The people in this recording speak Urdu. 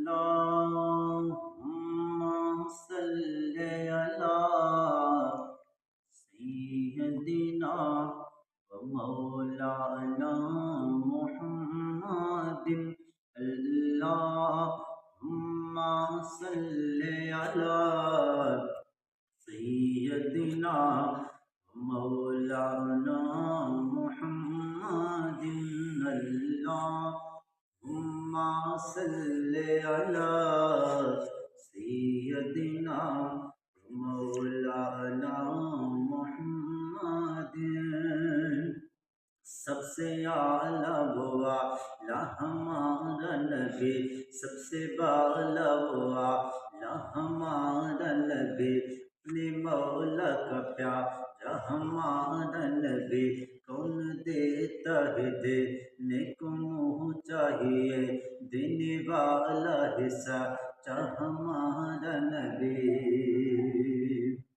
اللهم صل على سيدنا ومولانا محمد اللهم صل على سيدنا ومولانا محمد اللهم صل على سيدنا ومولانا محمد سب سے اعلیٰ وہ اعلیٰ ہمارا نبی سب سے بالا وہ اعلیٰ ہمارا نبی اپنے مولا کا پیارا ہمارا نبی کون دیتا ہے دینے کو منہ چاہیے دینے والا ہے سچا ہمارا